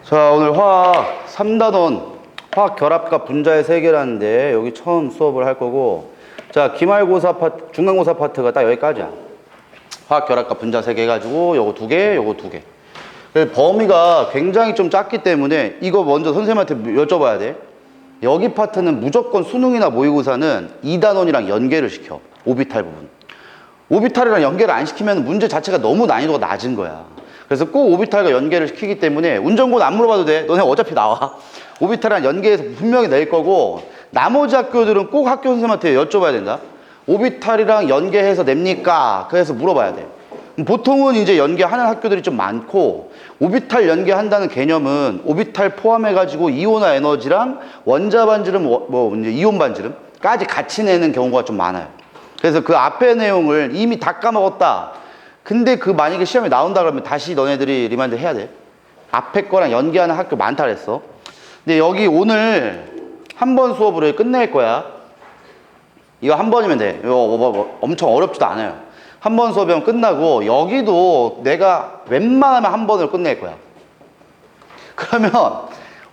자, 오늘 화학 3단원 화학 결합과 분자의 세계라는데 여기 처음 수업을 할 거고, 자, 기말고사 파트, 중간고사 파트가 딱 여기까지야. 화학 결합과 분자 세계 해가지고 요거 두 개, 요거 두 개. 범위가 굉장히 좀 작기 때문에 이거 먼저 선생님한테 여쭤봐야 돼. 여기 파트는 무조건 수능이나 모의고사는 2단원이랑 연계를 시켜. 오비탈 부분. 오비탈이랑 연계를 안 시키면 문제 자체가 너무 난이도가 낮은 거야. 그래서 꼭 오비탈과 연계를 시키기 때문에 운전고는 안 물어봐도 돼. 너네 어차피 나와. 오비탈이랑 연계해서 분명히 낼 거고, 나머지 학교들은 꼭 학교 선생님한테 여쭤봐야 된다. 오비탈이랑 연계해서 냅니까? 그래서 물어봐야 돼. 보통은 이제 연계하는 학교들이 좀 많고, 오비탈 연계한다는 개념은 오비탈 포함해가지고 이온화 에너지랑 원자 반지름, 이제 이온 반지름까지 같이 내는 경우가 좀 많아요. 그래서 그 앞에 내용을 이미 다 까먹었다. 근데 그 만약에 시험에 나온다 그러면 다시 너네들이 리마인드 해야 돼. 앞에 거랑 연계하는 학교 많다 그랬어. 근데 여기 오늘 한 번 수업으로 끝낼 거야. 이거 한 번이면 돼. 이거 엄청 어렵지도 않아요. 한 번 수업이면 끝나고, 여기도 내가 웬만하면 한 번으로 끝낼 거야. 그러면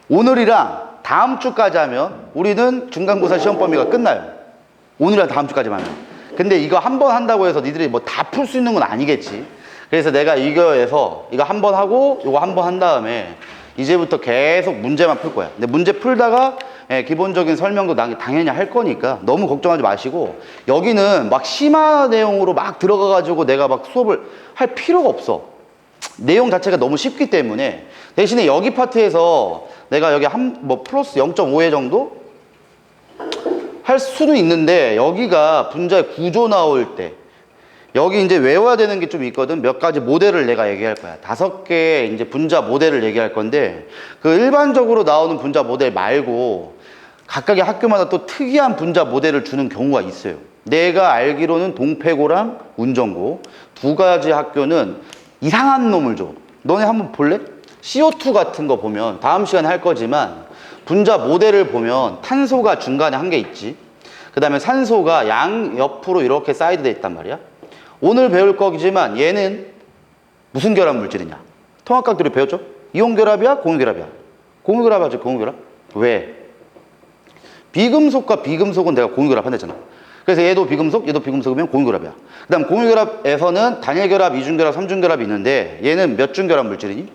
오늘이랑 다음 주까지 하면 우리는 중간고사 시험 범위가 끝나요. 오늘이랑 다음 주까지만 하면. 근데 이거 한 번 한다고 해서 니들이 뭐 다 풀 수 있는 건 아니겠지. 그래서 내가 이거에서 이거 한 번 하고 이거 한 번 한 다음에 이제부터 계속 문제만 풀 거야. 근데 문제 풀다가 기본적인 설명도 당연히 할 거니까 너무 걱정하지 마시고, 여기는 막 심화 내용으로 막 들어가가지고 내가 막 수업을 할 필요가 없어. 내용 자체가 너무 쉽기 때문에. 대신에 여기 파트에서 내가 여기 플러스 0.5회 정도 할 수는 있는데, 여기가 분자의 구조 나올 때 여기 이제 외워야 되는 게 좀 있거든. 몇 가지 모델을 내가 얘기할 거야. 5개의 이제 분자 모델을 얘기할 건데, 그 일반적으로 나오는 분자 모델 말고 각각의 학교마다 또 특이한 분자 모델을 주는 경우가 있어요. 내가 알기로는 동패고랑 운전고 두 가지 학교는 이상한 놈을 줘. 너네 한번 볼래? CO2 같은 거 보면 다음 시간에 할 거지만, 분자 모델을 보면 탄소가 중간에 한 개 있지. 그 다음에 산소가 양 옆으로 이렇게 사이드돼 있단 말이야. 오늘 배울 거지만 얘는 무슨 결합 물질이냐? 통합각들이 배웠죠? 이온결합이야? 공유결합이야? 공유결합이지, 공유결합. 왜? 비금속과 비금속은 내가 공유결합 한댔잖아. 그래서 얘도 비금속이면 공유결합이야. 그 다음 공유결합에서는 단일결합, 이중결합, 삼중결합이 있는데, 얘는 몇 중결합 물질이니?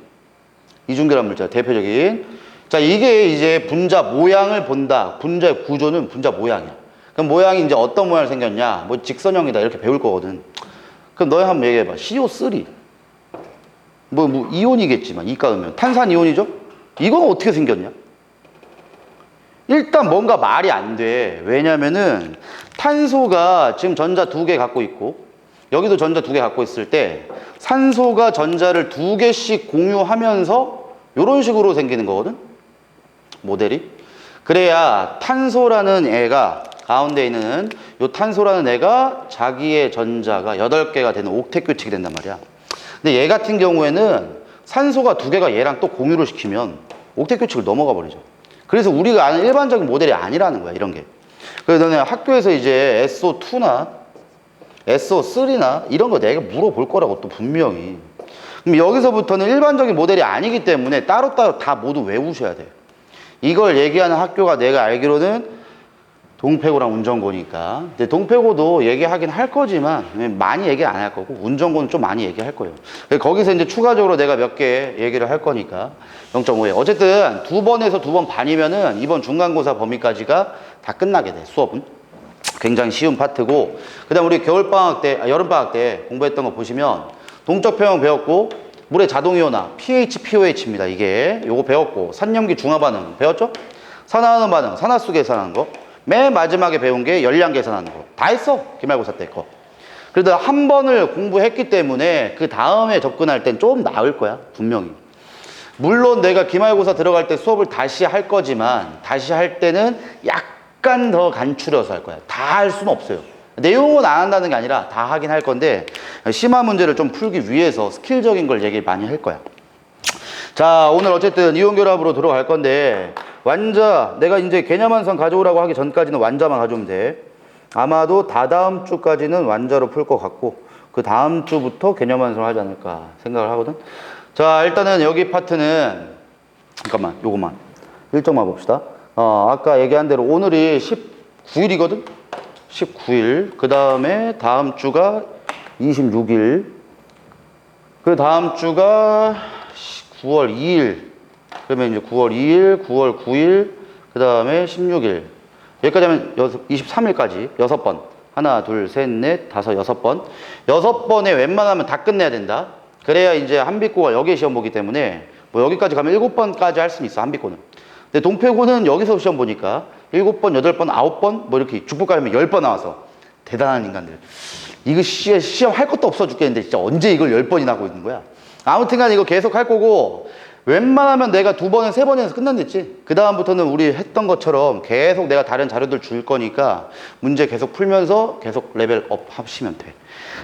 이중결합 물질, 대표적인. 자, 이게 이제 분자 모양을 본다. 분자의 구조는 분자 모양이야. 그럼 모양이 이제 어떤 모양이 생겼냐? 뭐 직선형이다, 이렇게 배울 거거든. 그럼 너희 한번 얘기해봐. CO3. 뭐 이온이겠지만, 이가으면 탄산 이온이죠? 이건 어떻게 생겼냐? 일단 뭔가 말이 안 돼. 왜냐면은 탄소가 지금 전자 2개 갖고 있고, 여기도 전자 2개 갖고 있을 때 산소가 전자를 2개씩 공유하면서 이런 식으로 생기는 거거든, 모델이. 그래야 탄소라는 애가, 가운데 있는 요 탄소라는 애가 자기의 전자가 8개가 되는 옥텟 규칙이 된단 말이야. 근데 얘 같은 경우에는 산소가 2개가 얘랑 또 공유를 시키면 옥텟 규칙을 넘어가 버리죠. 그래서 우리가 아는 일반적인 모델이 아니라는 거야, 이런 게. 그래서 너네 학교에서 이제 SO2나 SO3나 이런 거 내가 물어볼 거라고, 또 분명히. 그럼 여기서부터는 일반적인 모델이 아니기 때문에 따로따로 다 모두 외우셔야 돼요. 이걸 얘기하는 학교가 내가 알기로는 동패고랑 운전고니까. 근데 동패고도 얘기하긴 할 거지만 많이 얘기 안 할 거고, 운전고는 좀 많이 얘기할 거예요. 거기서 이제 추가적으로 내가 몇 개 얘기를 할 거니까 0.5에. 어쨌든 2번에서 2번 반이면은 이번 중간고사 범위까지가 다 끝나게 돼, 수업은. 굉장히 쉬운 파트고, 그 다음 우리 겨울방학 때, 여름방학 때 공부했던 거 보시면 동적 평형 배웠고, 물의 자동이온화, pH, pOH입니다. 이게 요거 배웠고, 산염기 중화반응 배웠죠? 산화하는 반응, 산화수 계산하는 거. 맨 마지막에 배운 게 열량 계산하는 거. 다 했어, 기말고사 때 거. 그래도 한 번을 공부했기 때문에 그 다음에 접근할 땐 좀 나을 거야, 분명히. 물론 내가 기말고사 들어갈 때 수업을 다시 할 거지만, 다시 할 때는 약간 더 간추려서 할 거야. 다 할 수는 없어요. 내용은 안 한다는 게 아니라 다 하긴 할 건데, 심화 문제를 좀 풀기 위해서 스킬적인 걸 얘기 많이 할 거야. 자, 오늘 어쨌든 이온결합으로 들어갈 건데, 완자, 내가 이제 개념 완성 가져오라고 하기 전까지는 완자만 가져오면 돼. 아마도 다다음 주까지는 완자로 풀 것 같고, 그 다음 주부터 개념 완성을 하지 않을까 생각을 하거든. 자, 일단은 여기 파트는 잠깐만, 요거만. 일정만 봅시다. 아까 얘기한 대로 오늘이 19일이거든? 19일. 그 다음에 다음 주가 26일. 그 다음 주가 9월 2일. 그러면 이제 9월 2일, 9월 9일, 그 다음에 16일. 여기까지 하면 23일까지 6번. 하나, 둘, 셋, 넷, 다섯, 6번. 6번에 웬만하면 다 끝내야 된다. 그래야 이제 한비꼬가 여기에 시험 보기 때문에 뭐 여기까지 가면 7번까지 할 수는 있어, 한비꼬는. 근데 동패고는 여기서 시험 보니까 7번, 8번, 9번 뭐 이렇게 죽불 가면 10번 나와서 대단한 인간들. 이거 시험 할 것도 없어 죽겠는데 진짜 언제 이걸 10번이나 하고 있는 거야. 아무튼간 이거 계속 할 거고 웬만하면 내가 2번에 3번에서 끝난댔지. 그 다음부터는 우리 했던 것처럼 계속 내가 다른 자료들 줄 거니까 문제 계속 풀면서 계속 레벨업 하시면 돼.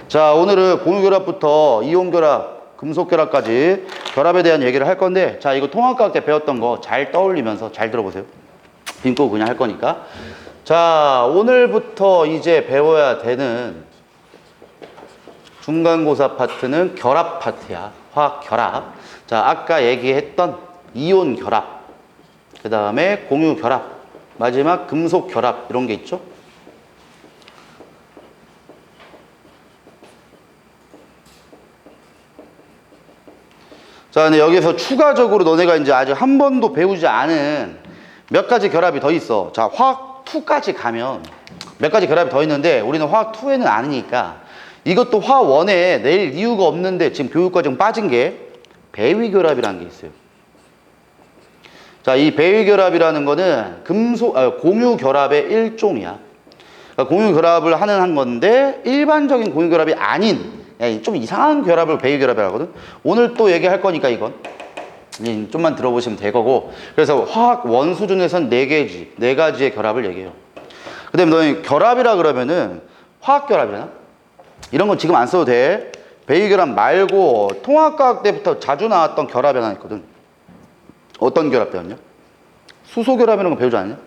자, 오늘은 공유결합부터 이온결합, 금속결합까지 결합에 대한 얘기를 할 건데, 자, 이거 통합과학 때 배웠던 거 잘 떠올리면서 잘 들어보세요. 빙고 그냥 할 거니까. 자, 오늘부터 이제 배워야 되는 중간고사 파트는 결합 파트야. 화학 결합. 자, 아까 얘기했던 이온 결합, 그 다음에 공유 결합, 마지막 금속 결합 이런 게 있죠. 자, 근데 여기서 추가적으로 너네가 이제 아직 한 번도 배우지 않은 몇 가지 결합이 더 있어. 자, 화학 2까지 가면 몇 가지 결합이 더 있는데 우리는 화학 2에는 아니니까 이것도 화학 1에 낼 이유가 없는데 지금 교육과정 빠진 게 배위결합이라는 게 있어요. 자, 이 배위결합이라는 거는 공유결합의 일종이야. 그러니까 공유결합을 하는 건데 일반적인 공유결합이 아닌 좀 이상한 결합을 배위결합이라고 하거든. 오늘 또 얘기할 거니까 이건 좀만 들어보시면 될 거고. 그래서 화학 원 수준에선 4가지의 결합을 얘기해요. 그 다음에 너희 결합이라 그러면은 화학결합이잖아. 이런 건 지금 안 써도 돼. 배위결합 말고 통합과학 때부터 자주 나왔던 결합이 하나 있거든. 어떤 결합 배웠냐? 수소결합 이런 거 배우지 않았냐?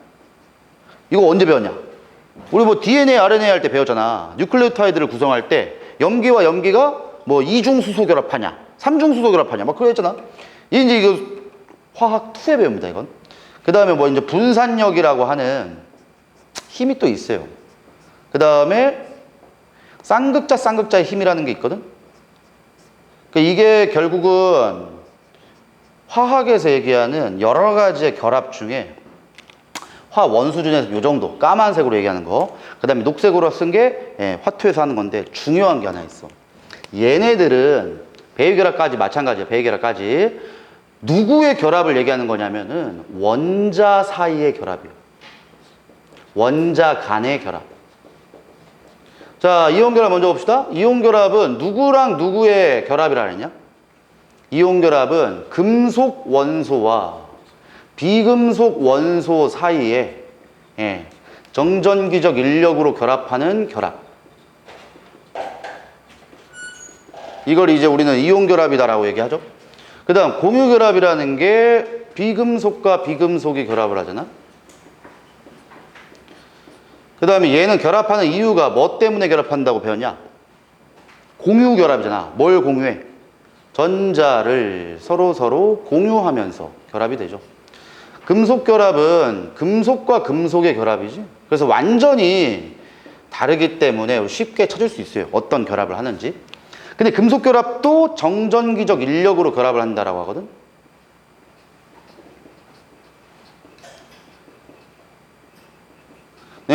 이거 언제 배웠냐? 우리 뭐 DNA, RNA 할 때 배웠잖아. 뉴클레오타이드를 구성할 때 염기와 염기가 뭐 이중수소 결합하냐, 삼중수소 결합하냐 막 그랬잖아. 이제 이거 화학 2에 배웁니다, 이건. 그 다음에 뭐 이제 분산력이라고 하는 힘이 또 있어요. 그 다음에 쌍극자의 힘이라는 게 있거든. 그러니까 이게 결국은 화학에서 얘기하는 여러 가지의 결합 중에 화학 원수준에서 요 정도 까만색으로 얘기하는 거, 그 다음에 녹색으로 쓴 게 화투에서 하는 건데 중요한 게 하나 있어. 얘네들은 배위결합까지 마찬가지야. 배위결합까지 누구의 결합을 얘기하는 거냐면은 원자 사이의 결합이에요. 원자 간의 결합. 자, 이온결합 먼저 봅시다. 이온결합은 누구랑 누구의 결합이라 그랬냐? 이온결합은 금속 원소와 비금속 원소 사이에 정전기적 인력으로 결합하는 결합. 이걸 이제 우리는 이온결합이다라고 얘기하죠. 그 다음 공유결합이라는 게 비금속과 비금속이 결합을 하잖아. 그 다음에 얘는 결합하는 이유가 뭐 때문에 결합한다고 배웠냐? 공유결합이잖아. 뭘 공유해? 전자를 서로 공유하면서 결합이 되죠. 금속결합은 금속과 금속의 결합이지. 그래서 완전히 다르기 때문에 쉽게 찾을 수 있어요. 어떤 결합을 하는지. 근데 금속결합도 정전기적 인력으로 결합을 한다라고 하거든.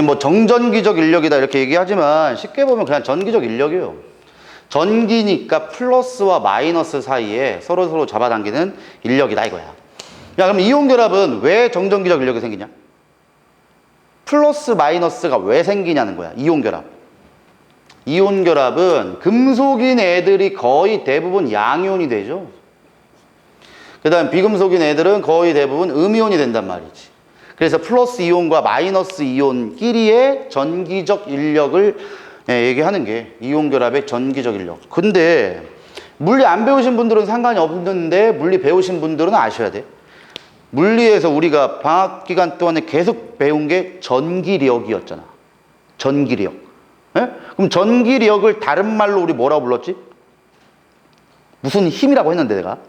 뭐 정전기적 인력이다 이렇게 얘기하지만 쉽게 보면 그냥 전기적 인력이에요. 전기니까 플러스와 마이너스 사이에 서로 잡아당기는 인력이다 이거야. 야, 그럼 이온결합은 왜 정전기적 인력이 생기냐? 플러스 마이너스가 왜 생기냐는 거야. 이온결합은 금속인 애들이 거의 대부분 양이온이 되죠. 그 다음 비금속인 애들은 거의 대부분 음이온이 된단 말이지. 그래서 플러스 이온과 마이너스 이온끼리의 전기적 인력을 얘기하는 게 이온결합의 전기적 인력. 근데 물리 안 배우신 분들은 상관이 없는데 물리 배우신 분들은 아셔야 돼. 물리에서 우리가 방학기간 동안에 계속 배운 게 전기력이었잖아. 전기력. 그럼 전기력을 다른 말로 우리 뭐라고 불렀지? 무슨 힘이라고 했는데 내가?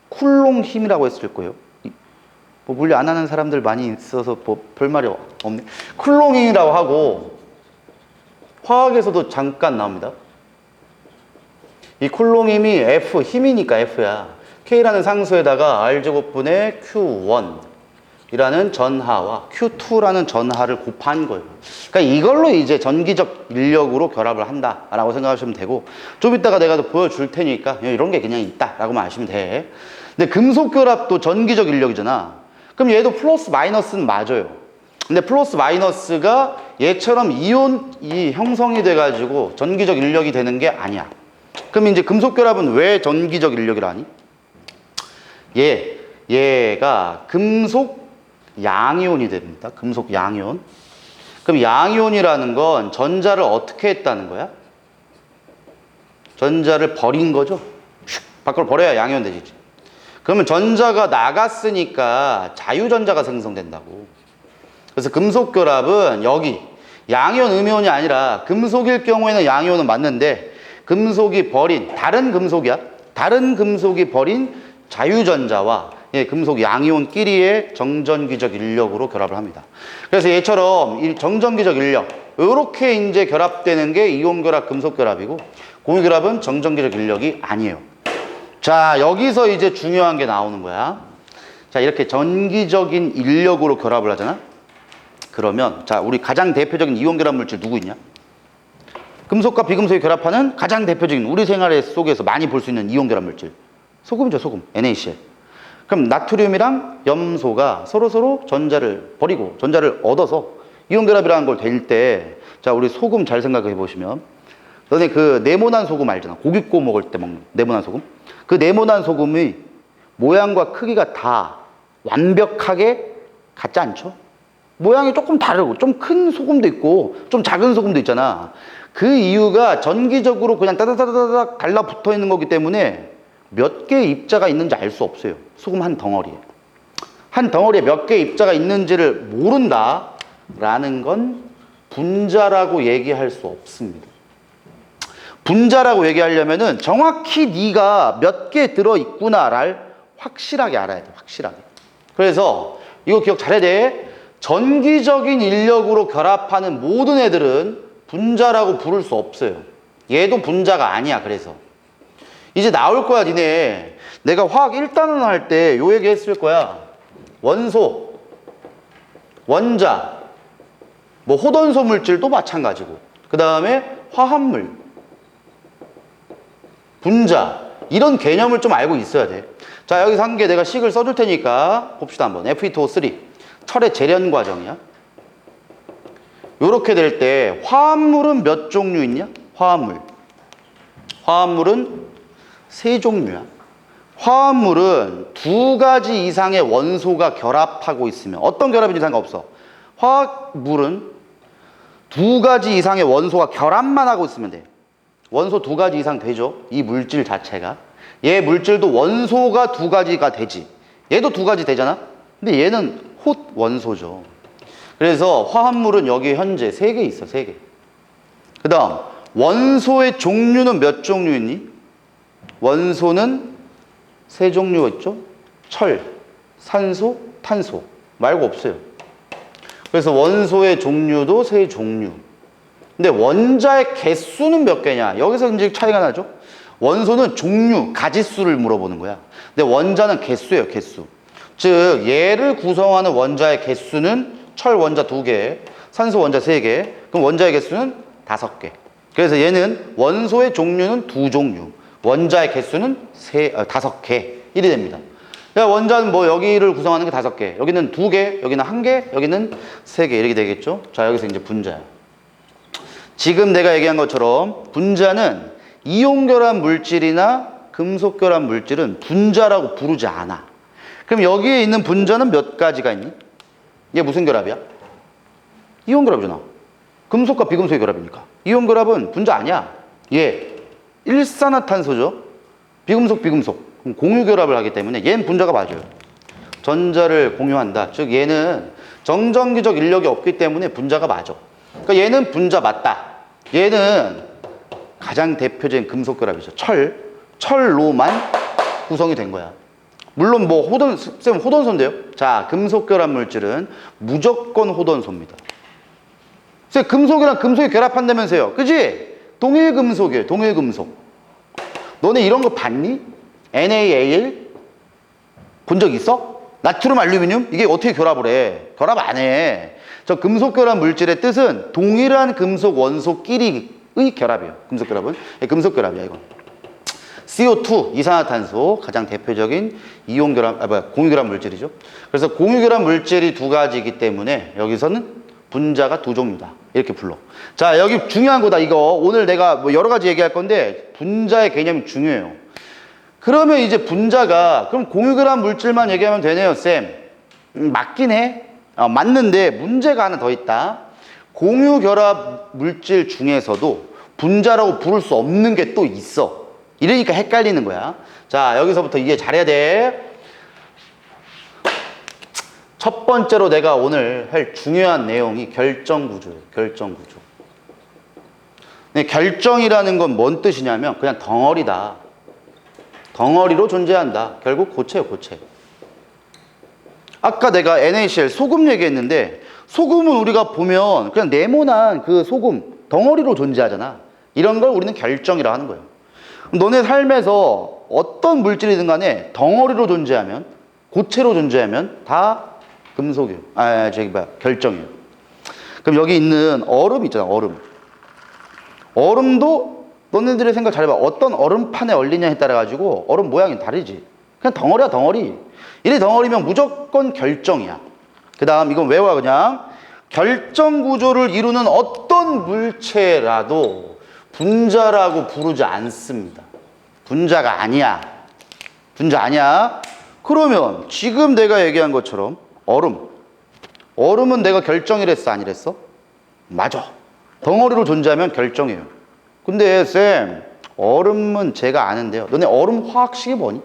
쿨롱 힘이라고 했을 거예요. 뭐 물리 안 하는 사람들 많이 있어서 뭐 별말이 없네. 쿨롱이라고 하고 화학에서도 잠깐 나옵니다. 이 쿨롱힘이 F, 힘이니까 F야. K라는 상수에다가 R제곱분의 Q1 이라는 전하와 Q2라는 전하를 곱한 거예요. 그러니까 이걸로 이제 전기적 인력으로 결합을 한다라고 생각하시면 되고, 좀 이따가 내가 더 보여줄 테니까 이런 게 그냥 있다라고만 아시면 돼. 근데 금속 결합도 전기적 인력이잖아. 그럼 얘도 플러스 마이너스는 맞아요. 근데 플러스 마이너스가 얘처럼 이온이 형성이 돼가지고 전기적 인력이 되는 게 아니야. 그럼 이제 금속 결합은 왜 전기적 인력이라니? 얘가 금속 양이온이 됩니다. 금속 양이온. 그럼 양이온이라는 건 전자를 어떻게 했다는 거야? 전자를 버린 거죠. 슉 밖으로 버려야 양이온 되지. 그러면 전자가 나갔으니까 자유전자가 생성된다고. 그래서 금속 결합은 여기 양이온, 음이온이 아니라 금속일 경우에는 양이온은 맞는데, 금속이 버린 다른 금속이야. 다른 금속이 버린 자유전자와 금속 양이온끼리의 정전기적 인력으로 결합을 합니다. 그래서 얘처럼 이 정전기적 인력, 이렇게 이제 결합되는 게 이온 결합, 금속 결합이고, 공유 결합은 정전기적 인력이 아니에요. 자, 여기서 이제 중요한 게 나오는 거야. 자, 이렇게 전기적인 인력으로 결합을 하잖아. 그러면 자, 우리 가장 대표적인 이온 결합 물질 누구 있냐? 금속과 비금속이 결합하는 가장 대표적인 우리 생활 속에서 많이 볼 수 있는 이온 결합 물질. 소금이죠, 소금. NaCl. 그럼 나트륨이랑 염소가 서로서로 전자를 버리고 전자를 얻어서 이온 결합이라는 걸 될 때, 자, 우리 소금 잘 생각해 보시면, 너네 그 네모난 소금 알잖아. 고기 구워 먹을 때 먹는 네모난 소금. 그 네모난 소금의 모양과 크기가 다 완벽하게 같지 않죠? 모양이 조금 다르고, 좀 큰 소금도 있고 좀 작은 소금도 있잖아. 그 이유가 전기적으로 그냥 따다다다닥 달라붙어 있는 거기 때문에 몇 개의 입자가 있는지 알 수 없어요. 소금 한 덩어리에. 한 덩어리에 몇 개의 입자가 있는지를 모른다라는 건 분자라고 얘기할 수 없습니다. 분자라고 얘기하려면은 정확히 네가 몇 개 들어있구나를 확실하게 알아야 돼. 확실하게. 그래서 이거 기억 잘해야 돼. 전기적인 인력으로 결합하는 모든 애들은 분자라고 부를 수 없어요. 얘도 분자가 아니야. 그래서 이제 나올 거야. 니네 내가 화학 1단원 할 때 요 얘기 했을 거야. 원소, 원자, 뭐 호던소 물질도 마찬가지고, 그 다음에 화합물, 분자, 이런 개념을 좀 알고 있어야 돼. 자, 여기서 한 개 내가 식을 써줄 테니까 봅시다 한번. Fe2O3 철의 재련 과정이야. 요렇게 될 때 화합물은 몇 종류 있냐? 화합물은 세 종류야. 화합물은 두 가지 이상의 원소가 결합하고 있으면, 어떤 결합인지 상관없어. 화학물은 두 가지 이상의 원소가 결합만 하고 있으면 돼. 원소 두 가지 이상 되죠, 이 물질 자체가. 얘 물질도 원소가 두 가지가 되지. 얘도 두 가지 되잖아. 근데 얘는 홑 원소죠. 그래서 화합물은 여기 현재 3개 있어. 3개. 그 다음 원소의 종류는 몇 종류 있니? 원소는 3종류가 있죠. 철, 산소, 탄소 말고 없어요. 그래서 원소의 종류도 3종류. 근데 원자의 개수는 몇 개냐? 여기서 이제 차이가 나죠. 원소는 종류, 가지수를 물어보는 거야. 근데 원자는 개수예요. 개수. 즉 얘를 구성하는 원자의 개수는 철 원자 2개, 산소 원자 3개. 그럼 원자의 개수는 5개. 그래서 얘는 원소의 종류는 2종류, 원자의 개수는 5개. 이리 됩니다. 그러니까 원자는 뭐 여기를 구성하는 게 5개, 여기는 2개, 여기는 1개, 여기는 3개 이렇게 되겠죠. 자, 여기서 이제 분자야. 지금 내가 얘기한 것처럼 분자는 이온 결합 물질이나 금속 결합 물질은 분자라고 부르지 않아. 그럼 여기에 있는 분자는 몇 가지가 있니? 얘 무슨 결합이야? 이온 결합이잖아. 금속과 비금속의 결합이니까. 이온 결합은 분자 아니야. 얘 일산화탄소죠. 비금속 그럼 공유 결합을 하기 때문에 얘는 분자가 맞아요. 전자를 공유한다. 즉 얘는 정전기적 인력이 없기 때문에 분자가 맞아. 그러니까 얘는 분자 맞다. 얘는 가장 대표적인 금속 결합이죠. 철로만 구성이 된 거야. 물론 뭐 쌤 호돈소인데요. 자, 금속 결합 물질은 무조건 호돈소입니다. 쌤, 금속이랑 금속이 결합한다면서요. 그지? 동일 금속이에요. 동일 금속. 너네 이런 거 봤니? NaAl 본 적 있어? 나트륨 알루미늄 이게 어떻게 결합을 해? 결합 안 해. 저 금속 결합 물질의 뜻은 동일한 금속 원소끼리의 결합이에요. 금속 결합은 금속 결합이야 이건. CO2 이산화탄소 가장 대표적인 이온 결합 공유 결합 물질이죠. 그래서 공유 결합 물질이 두 가지이기 때문에 여기서는 분자가 두 종류다 이렇게 불러. 자, 여기 중요한 거다 이거. 오늘 내가 뭐 여러 가지 얘기할 건데 분자의 개념이 중요해요. 그러면 이제 분자가 그럼 공유 결합 물질만 얘기하면 되네요, 쌤. 맞긴 해. 맞는데 문제가 하나 더 있다. 공유 결합 물질 중에서도 분자라고 부를 수 없는 게 또 있어. 이러니까 헷갈리는 거야. 자, 여기서부터 이해 잘해야 돼. 첫 번째로 내가 오늘 할 중요한 내용이 결정구조예요. 결정구조. 네, 결정이라는 건 뭔 뜻이냐면 그냥 덩어리다. 덩어리로 존재한다. 결국 고체예요, 고체. 아까 내가 NaCl 소금 얘기했는데 소금은 우리가 보면 그냥 네모난 그 소금 덩어리로 존재하잖아. 이런 걸 우리는 결정이라 하는 거예요. 너네 삶에서 어떤 물질이든 간에 덩어리로 존재하면 고체로 존재하면 다 금속이에요. 결정이에요. 그럼 여기 있는 얼음 있잖아, 얼음. 얼음도 너네들의 생각 잘해봐. 어떤 얼음판에 얼리냐에 따라 가지고 얼음 모양이 다르지. 그냥 덩어리야, 덩어리. 이래 덩어리면 무조건 결정이야. 그 다음 이건 외워 그냥. 결정 구조를 이루는 어떤 물체라도 분자라고 부르지 않습니다. 분자가 아니야. 분자 아니야. 그러면 지금 내가 얘기한 것처럼 얼음. 얼음은 내가 결정이랬어, 아니랬어? 맞아. 덩어리로 존재하면 결정이에요. 근데 쌤, 얼음은 제가 아는데요. 너네 얼음 화학식이 뭐니?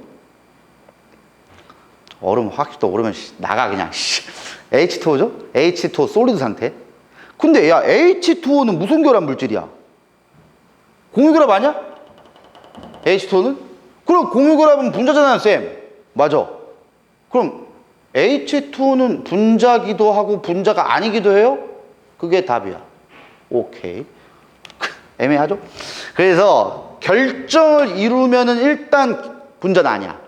얼음 화학식도 모르면 나가 그냥. H2O죠? H2O 솔리드 상태. 근데 야, H2O는 무슨 결합 물질이야? 공유결합 아니야? H2O는? 그럼 공유결합은 분자잖아요, 쌤. 맞아. 그럼 H2O는 분자기도 하고 분자가 아니기도 해요? 그게 답이야. 오케이. 애매하죠? 그래서 결정을 이루면은 일단 분자는 아니야.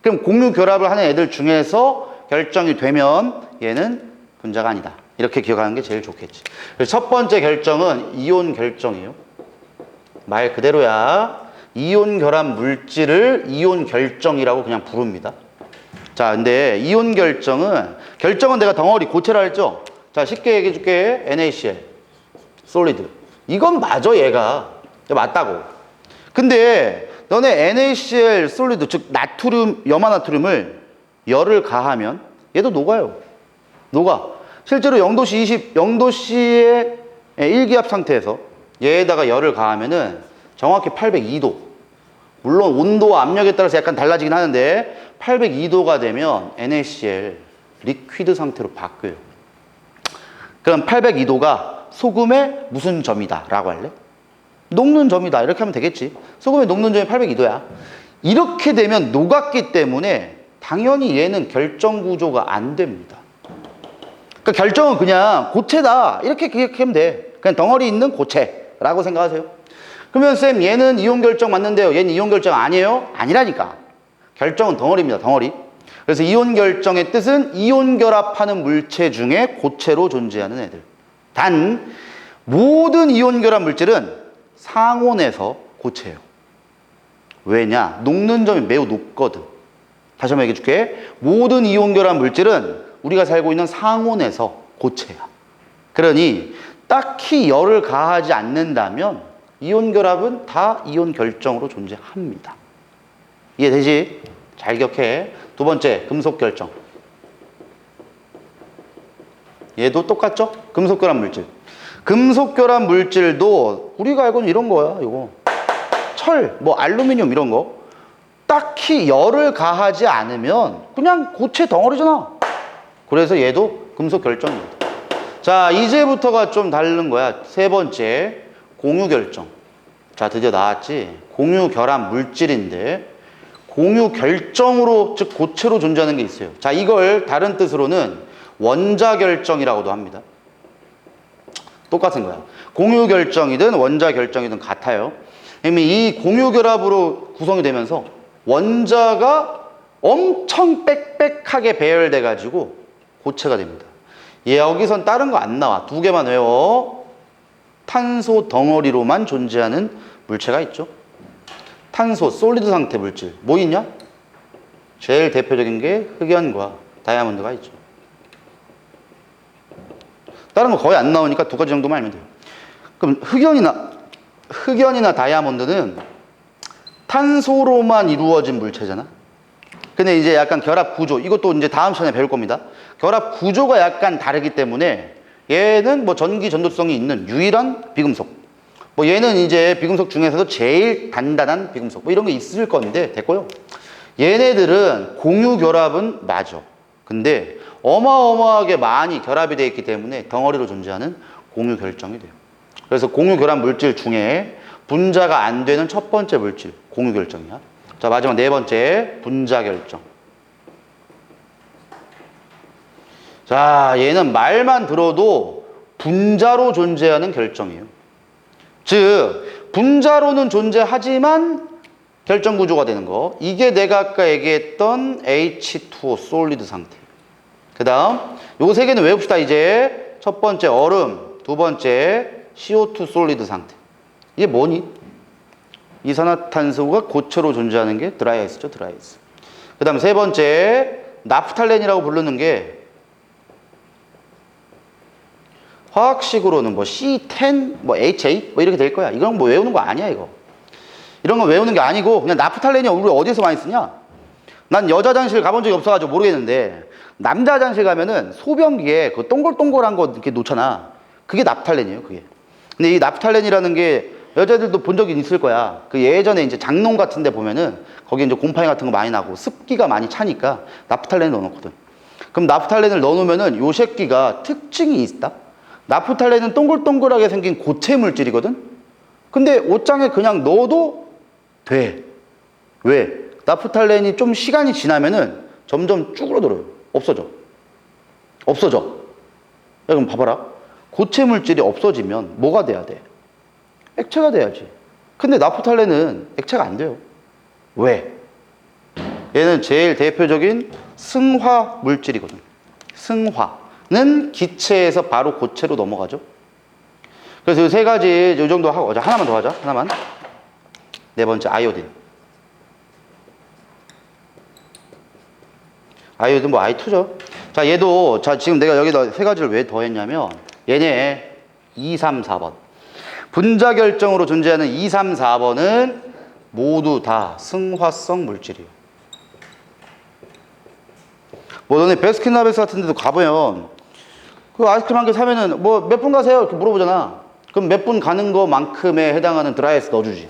그럼 공유 결합을 하는 애들 중에서 결정이 되면 얘는 분자가 아니다. 이렇게 기억하는 게 제일 좋겠지. 그래서 첫 번째 결정은 이온 결정이에요. 말 그대로야. 이온 결합 물질을 이온 결정이라고 그냥 부릅니다. 자, 근데 이온 결정은 내가 덩어리 고체라 했죠? 자, 쉽게 얘기해 줄게. NaCl 솔리드. 이건 맞아, 얘가. 맞다고. 근데 너네 NaCl 솔리드, 즉 나트륨, 염화나트륨을 열을 가하면 얘도 녹아요. 녹아. 실제로 0도씨 0도씨의 1기압 상태에서 얘에다가 열을 가하면은 정확히 802도. 물론 온도와 압력에 따라서 약간 달라지긴 하는데 802도가 되면 NaCl 리퀴드 상태로 바뀌어요. 그럼 802도가 소금의 무슨 점이다 라고 할래? 녹는 점이다 이렇게 하면 되겠지. 소금의 녹는 점이 802도야. 이렇게 되면 녹았기 때문에 당연히 얘는 결정 구조가 안 됩니다. 그러니까 결정은 그냥 고체다 이렇게 기억하면 돼. 그냥 덩어리 있는 고체라고 생각하세요. 그러면 쌤 얘는 이온 결정 맞는데요, 얘는 이온 결정 아니에요? 아니라니까. 결정은 덩어리입니다, 덩어리. 그래서 이온 결정의 뜻은 이온 결합하는 물체 중에 고체로 존재하는 애들. 단 모든 이온 결합 물질은 상온에서 고체예요. 왜냐? 녹는 점이 매우 높거든. 다시 한번 얘기해 줄게. 모든 이온 결합 물질은 우리가 살고 있는 상온에서 고체야. 그러니 딱히 열을 가하지 않는다면 이온 결합은 다 이온 결정으로 존재합니다. 이해되지? 잘 기억해. 두 번째, 금속 결정. 얘도 똑같죠? 금속 결합 물질. 금속 결합 물질도 우리가 알고는 이런 거야, 이거. 철, 뭐 알루미늄 이런 거. 딱히 열을 가하지 않으면 그냥 고체 덩어리잖아. 그래서 얘도 금속 결정입니다. 자, 이제부터가 좀 다른 거야. 세 번째, 공유 결정. 자, 드디어 나왔지. 공유 결합 물질인데 공유 결정으로, 즉 고체로 존재하는 게 있어요. 자, 이걸 다른 뜻으로는 원자 결정이라고도 합니다. 똑같은 거야. 공유 결정이든 원자 결정이든 같아요. 그러면 이 공유 결합으로 구성이 되면서 원자가 엄청 빽빽하게 배열돼 가지고 고체가 됩니다. 여기선 다른 거 안 나와. 두 개만 외워. 탄소 덩어리로만 존재하는 물체가 있죠. 탄소, 솔리드 상태 물질. 뭐 있냐? 제일 대표적인 게 흑연과 다이아몬드가 있죠. 다른 거 거의 안 나오니까 두 가지 정도만 알면 돼요. 그럼 흑연이나 다이아몬드는 탄소로만 이루어진 물체잖아. 근데 이제 약간 결합 구조, 이것도 이제 다음 시간에 배울 겁니다. 결합 구조가 약간 다르기 때문에 얘는 뭐 전기 전도성이 있는 유일한 비금속. 뭐 얘는 이제 비금속 중에서도 제일 단단한 비금속. 뭐 이런 게 있을 건데 됐고요. 얘네들은 공유 결합은 맞아. 근데 어마어마하게 많이 결합이 되어 있기 때문에 덩어리로 존재하는 공유 결정이 돼요. 그래서 공유 결합 물질 중에 분자가 안 되는 첫 번째 물질, 공유 결정이야. 자, 마지막 네 번째, 분자 결정. 자, 얘는 말만 들어도 분자로 존재하는 결정이에요. 즉, 분자로는 존재하지만 결정 구조가 되는 거. 이게 내가 아까 얘기했던 H2O 솔리드 상태. 그 다음, 요 세 개는 외웁시다, 이제. 첫 번째, 얼음. 두 번째, CO2 솔리드 상태. 이게 뭐니? 이산화탄소가 고체로 존재하는 게 드라이아이스죠, 드라이아이스. 그 다음 세 번째, 나프탈렌이라고 부르는 게 화학식으로는 뭐 C10, 뭐 H8, 뭐 이렇게 될 거야. 이건 뭐 외우는 거 아니야, 이거. 이런 거 외우는 게 아니고, 그냥 나프탈렌이 우리 어디서 많이 쓰냐? 난 여자 화장실 가본 적이 없어가지고 모르겠는데, 남자 화장실 가면은 소변기에 그 동글동글한 거 이렇게 놓잖아. 그게 나프탈렌이에요, 그게. 근데 이 나프탈렌이라는 게 여자들도 본 적이 있을 거야. 그 예전에 이제 장롱 같은 데 보면은 거기에 이제 곰팡이 같은 거 많이 나고 습기가 많이 차니까 나프탈렌을 넣어놓거든. 그럼 나프탈렌을 넣어놓으면은 요 새끼가 특징이 있다? 나프탈렌은 동글동글하게 생긴 고체 물질이거든? 근데 옷장에 그냥 넣어도 돼. 왜? 나프탈렌이 좀 시간이 지나면은 점점 쭈그러들어요. 없어져. 없어져. 야, 그럼 봐봐라. 고체 물질이 없어지면 뭐가 돼야 돼? 액체가 돼야지. 근데 나프탈렌은 액체가 안 돼요. 왜? 얘는 제일 대표적인 승화 물질이거든. 승화는 기체에서 바로 고체로 넘어가죠. 그래서 이 세 가지 이 정도 하고 하나만 더 하자. 하나만. 네 번째, 아이오딘. 아이오딘 뭐 I2죠. 자, 얘도 자 지금 내가 여기다 세 가지를 왜 더했냐면 얘네 2, 3, 4번. 분자 결정으로 존재하는 2, 3, 4번은 모두 다 승화성 물질이에요. 뭐 너네 베스킨라빈스 같은 데도 가보면 그 아이스크림 한 개 사면은 뭐 몇 분 가세요? 이렇게 물어보잖아. 그럼 몇 분 가는 거만큼에 해당하는 드라이아이스 넣어주지.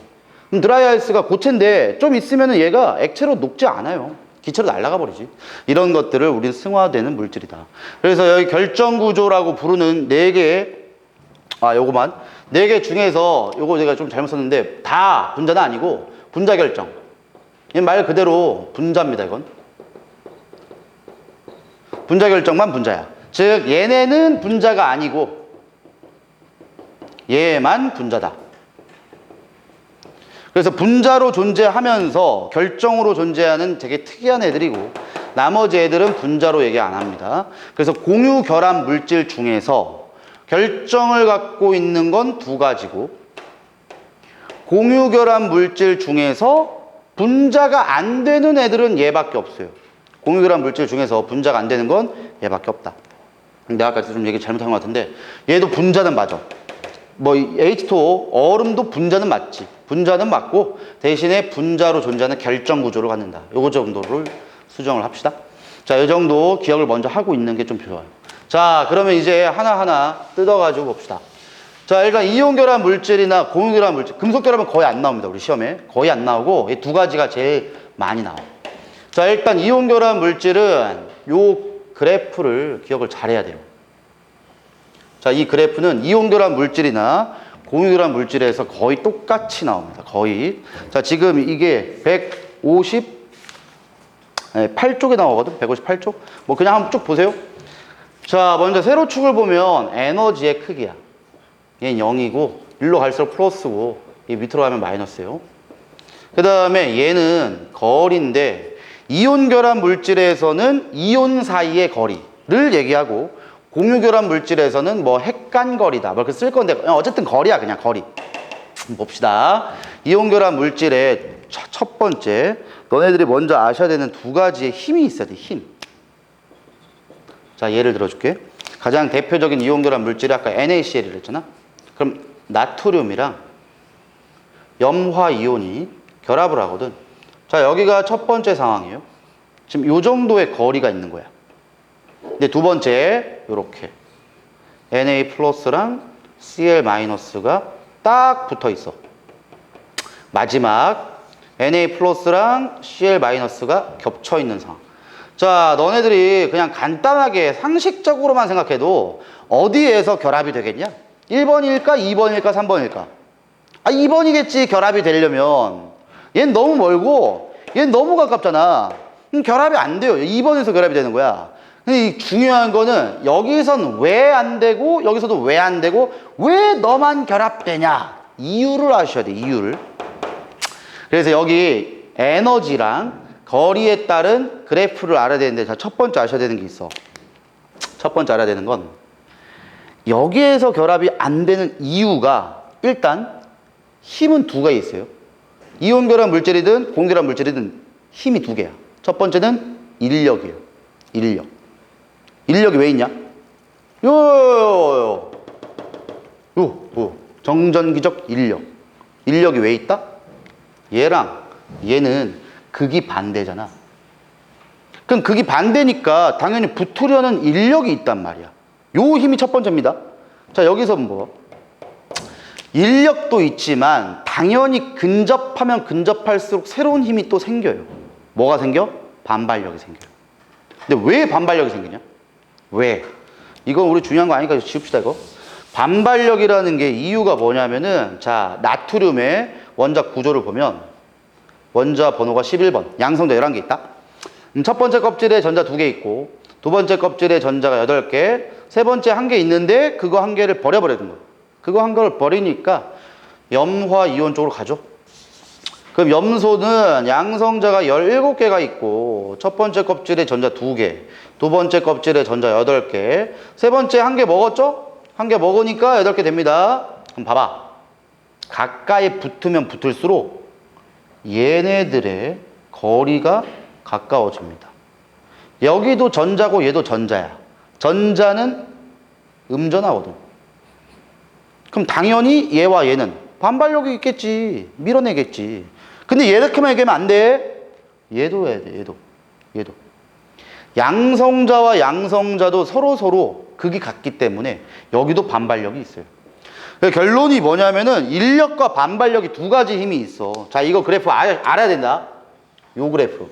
그럼 드라이아이스가 고체인데 좀 있으면은 얘가 액체로 녹지 않아요. 기체로 날아가 버리지. 이런 것들을 우리는 승화되는 물질이다. 그래서 여기 결정 구조라고 부르는 네 개, 요거만 네 개 중에서 요거 제가 좀 잘못 썼는데 다 분자는 아니고 분자 결정. 말 그대로 분자입니다, 이건. 분자 결정만 분자야. 즉 얘네는 분자가 아니고 얘만 분자다. 그래서 분자로 존재하면서 결정으로 존재하는 되게 특이한 애들이고 나머지 애들은 분자로 얘기 안 합니다. 그래서 공유 결합 물질 중에서 결정을 갖고 있는 건 두 가지고 공유 결합 물질 중에서 분자가 안 되는 애들은 얘밖에 없어요. 공유 결합 물질 중에서 분자가 안 되는 건 얘밖에 없다. 내가 아까 좀 얘기 잘못한 것 같은데 얘도 분자는 맞아. 뭐 H2O 얼음도 분자는 맞지. 분자는 맞고 대신에 분자로 존재하는 결정 구조를 갖는다. 요거 정도를 수정을 합시다. 자, 이 정도 기억을 먼저 하고 있는 게 좀 좋아요. 자, 그러면 이제 하나하나 뜯어가지고 봅시다. 자, 일단 이온 결합 물질이나 공유 결합 물질, 금속 결합은 거의 안 나옵니다. 우리 시험에 거의 안 나오고 이 두 가지가 제일 많이 나와. 자, 일단 이온 결합 물질은 요 그래프를 기억을 잘해야 돼요. 자, 이 그래프는 이온 결합 물질이나 공유 결합 물질에서 거의 똑같이 나옵니다. 거의. 자, 지금 이게 150 네, 8쪽에 나오거든. 158쪽. 뭐 그냥 한번 쭉 보세요. 자, 먼저 세로축을 보면 에너지의 크기야. 얘는 0이고 일로 갈수록 플러스고 이 밑으로 가면 마이너스예요. 그 다음에 얘는 거리인데 이온 결합 물질에서는 이온 사이의 거리를 얘기하고 공유 결합 물질에서는 뭐 핵간거리다 뭐 이렇게 쓸 건데 어쨌든 거리야. 그냥 거리. 봅시다. 이온 결합 물질의 첫 번째, 너네들이 먼저 아셔야 되는 두 가지의 힘이 있어야 돼. 힘. 자, 예를 들어줄게. 가장 대표적인 이온 결합 물질이 아까 NaCl이라 했잖아. 그럼 나트륨이랑 염화 이온이 결합을 하거든. 자, 여기가 첫 번째 상황이에요. 지금 요 정도의 거리가 있는 거야. 근데 두 번째, 요렇게 Na 플러스랑 Cl 마이너스가 딱 붙어 있어. 마지막 Na 플러스랑 Cl 마이너스가 겹쳐 있는 상황. 자, 너네들이 그냥 간단하게 상식적으로만 생각해도 어디에서 결합이 되겠냐? 1번일까? 2번일까? 3번일까? 아, 2번이겠지. 결합이 되려면. 얘는 너무 멀고 얘는 너무 가깝잖아. 결합이 안 돼요. 2번에서 결합이 되는 거야. 근데 이 중요한 거는 여기선 왜 안 되고 여기서도 왜 안 되고 왜 너만 결합되냐? 이유를 아셔야 돼. 이유를. 그래서 여기 에너지랑 거리에 따른 그래프를 알아야 되는데, 자, 첫 번째 아셔야 되는 게 있어. 첫 번째 알아야 되는 건 여기에서 결합이 안 되는 이유가 일단 힘은 두 개 있어요. 이온 결합 물질이든 공유 결합 물질이든 힘이 두 개야. 첫 번째는 인력이에요. 인력. 인력이 왜 있냐? 요 정전기적 인력. 인력이 왜 있다? 얘랑 얘는 극이 반대잖아. 그럼 극이 반대니까 당연히 붙으려는 인력이 있단 말이야. 요 힘이 첫 번째입니다. 자, 여기서 뭐 인력도 있지만 당연히 근접하면 근접할수록 새로운 힘이 또 생겨요. 뭐가 생겨? 반발력이 생겨요. 근데 왜 반발력이 생기냐? 왜? 이건 우리 중요한 거 아니니까 지웁시다 이거. 반발력이라는 게 이유가 뭐냐면은, 자, 나트륨의 원자 구조를 보면 원자 번호가 11번 양성자 11개 있다. 첫 번째 껍질에 전자 2개 있고 두 번째 껍질에 전자가 8개, 세 번째 1개 있는데 그거 1개를 버려버리는 거예요. 그거 1개를 버리니까 염화 이온 쪽으로 가죠. 그럼 염소는 양성자가 17개가 있고 첫 번째 껍질에 전자 2개, 두 번째 껍질에 전자 8개, 세 번째 1개 먹었죠? 1개 먹으니까 8개 됩니다. 그럼 봐봐. 가까이 붙으면 붙을수록 얘네들의 거리가 가까워집니다. 여기도 전자고 얘도 전자야. 전자는 음전하거든. 그럼 당연히 얘와 얘는 반발력이 있겠지. 밀어내겠지. 근데 이렇게만 얘기하면 안 돼. 얘도 해야 돼. 얘도. 양성자와 양성자도 서로 극이 같기 때문에 여기도 반발력이 있어요. 결론이 뭐냐면은 인력과 반발력이 두 가지 힘이 있어. 자, 이거 그래프 알아야 된다. 요 그래프.